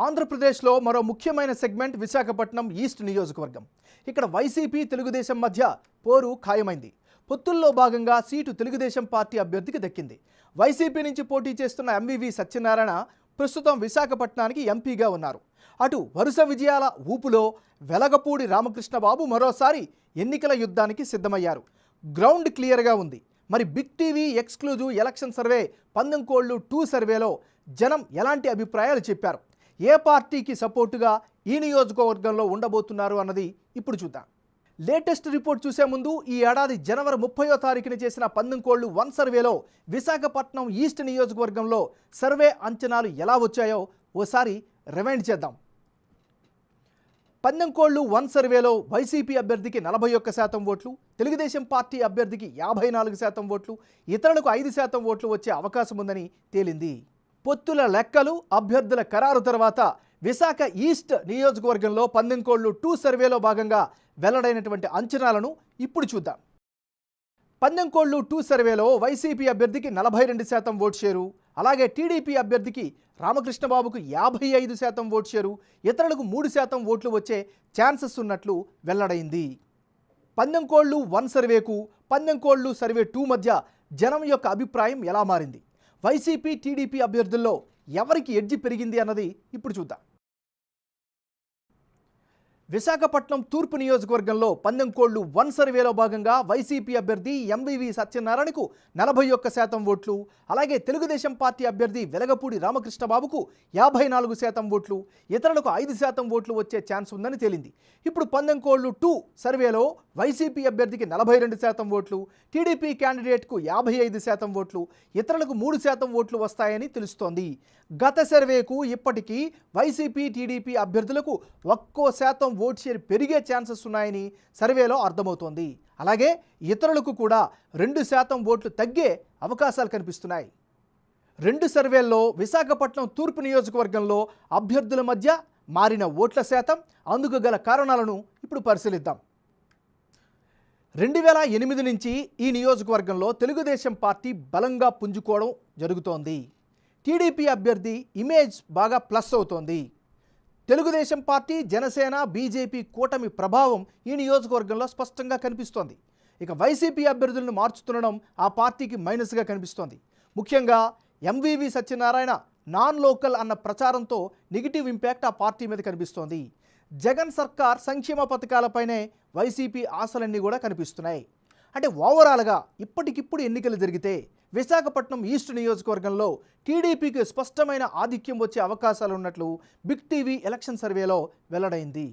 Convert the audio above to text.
ఆంధ్రప్రదేశ్లో మరో ముఖ్యమైన సెగ్మెంట్ విశాఖపట్నం ఈస్ట్ నియోజకవర్గం. ఇక్కడ వైసీపీ తెలుగుదేశం మధ్య పోరు ఖాయమైంది. పొత్తుల్లో భాగంగా సీటు తెలుగుదేశం పార్టీ అభ్యర్థికి దక్కింది. వైసీపీ నుంచి పోటీ చేస్తున్న ఎంవివి సత్యనారాయణ ప్రస్తుతం విశాఖపట్నానికి ఎంపీగా ఉన్నారు. అటు వరుస విజయాల ఊపులో వెలగపూడి రామకృష్ణబాబు మరోసారి ఎన్నికల యుద్ధానికి సిద్ధమయ్యారు. గ్రౌండ్ క్లియర్గా ఉంది. మరి big TV exclusive election survey పందెంకోళ్ళు 2 సర్వేలో జనం ఎలాంటి అభిప్రాయాలు చెప్పారు, ఏ పార్టీకి సపోర్టుగా ఈ నియోజకవర్గంలో ఉండబోతున్నారు అన్నది ఇప్పుడు చూద్దాం. లేటెస్ట్ రిపోర్ట్ చూసే ముందు ఈ ఏడాది జనవరి 30వ తారీఖున చేసిన పందెంకోళ్ళు 1 సర్వేలో విశాఖపట్నం ఈస్ట్ నియోజకవర్గంలో సర్వే అంచనాలు ఎలా వచ్చాయో ఓసారి రివైండ్ చేద్దాం. పందెంకోళ్ళు 1 సర్వేలో వైసీపీ అభ్యర్థికి 41% ఓట్లు, తెలుగుదేశం పార్టీ అభ్యర్థికి 54% ఓట్లు, ఇతరులకు 5% ఓట్లు వచ్చే అవకాశం ఉందని తేలింది. పొత్తుల లెక్కలు, అభ్యర్థుల ఖరారు తర్వాత విశాఖ ఈస్ట్ నియోజకవర్గంలో పందెంకోళ్ళు 2 సర్వేలో భాగంగా వెల్లడైనటువంటి అంచనాలను ఇప్పుడు చూద్దాం. పందెంకోళ్ళు 2 సర్వేలో వైసీపీ అభ్యర్థికి 42% ఓటు షేరు, అలాగే టీడీపీ అభ్యర్థికి రామకృష్ణబాబుకు 55% ఓటు షేరు, ఇతరులకు 3% ఓట్లు వచ్చే ఛాన్సెస్ ఉన్నట్లు వెల్లడైంది. పందెంకోళ్ళు 1 సర్వేకు పందెంకోళ్ళు సర్వే 2 మధ్య జనం యొక్క అభిప్రాయం ఎలా మారింది, వైసీపీ టీడీపీ అభ్యర్థుల్లో ఎవరికి ఎడ్జి పెరిగింది అన్నది ఇప్పుడు చూద్దాం. విశాఖపట్నం తూర్పు నియోజకవర్గంలో పందెంకోళ్ళు 1 సర్వేలో భాగంగా వైసీపీ అభ్యర్థి ఎంవివి సత్యనారాయణకు 41% ఓట్లు, అలాగే తెలుగుదేశం పార్టీ అభ్యర్థి వెలగపూడి రామకృష్ణబాబుకు 54% ఓట్లు, ఇతరులకు 5% ఓట్లు వచ్చే ఛాన్స్ ఉందని తేలింది. ఇప్పుడు పందెంకోళ్ళు 2 సర్వేలో వైసీపీ అభ్యర్థికి 42% ఓట్లు, టీడీపీ క్యాండిడేట్కు 55% ఓట్లు, ఇతరులకు 3% ఓట్లు వస్తాయని తెలుస్తోంది. గత సర్వేకు ఇప్పటికీ వైసీపీ టీడీపీ అభ్యర్థులకు 1% ఓటు షేర్ పెరిగే ఛాన్సెస్ ఉన్నాయని సర్వేలో అర్థమవుతోంది. అలాగే ఇతరులకు కూడా 2% ఓట్లు తగ్గే అవకాశాలు కనిపిస్తున్నాయి. 2 సర్వేల్లో విశాఖపట్నం తూర్పు నియోజకవర్గంలో అభ్యర్థుల మధ్య మారిన ఓట్ల శాతం, అందుకు గల కారణాలను ఇప్పుడు పరిశీలిద్దాం. 2008 నుంచి ఈ నియోజకవర్గంలో తెలుగుదేశం పార్టీ బలంగా పుంజుకోవడం జరుగుతోంది. టీడీపీ అభ్యర్థి ఇమేజ్ బాగా ప్లస్ అవుతోంది. తెలుగుదేశం పార్టీ, జనసేన, బీజేపీ కూటమి ప్రభావం ఈ నియోజకవర్గంలో స్పష్టంగా కనిపిస్తోంది. ఇక వైసీపీ అభ్యర్థులను మార్చుతుండడం ఆ పార్టీకి మైనస్గా కనిపిస్తోంది. ముఖ్యంగా ఎంవివి సత్యనారాయణ నాన్ లోకల్ అన్న ప్రచారంతో నెగిటివ్ ఇంపాక్ట్ ఆ పార్టీ మీద కనిపిస్తోంది. జగన్ సర్కార్ సంక్షేమ పథకాలపైనే వైసీపీ ఆశలన్నీ కూడా కనిపిస్తున్నాయి. అంటే ఓవరాల్గా ఇప్పటికిప్పుడు ఎన్నికలు జరిగితే విశాఖపట్నం ఈస్ట్ నియోజకవర్గంలో టీడీపీకి స్పష్టమైన ఆధిక్యం వచ్చే అవకాశాలు ఉన్నట్లు బిగ్ టీవీ ఎలక్షన్ సర్వేలో వెల్లడైంది.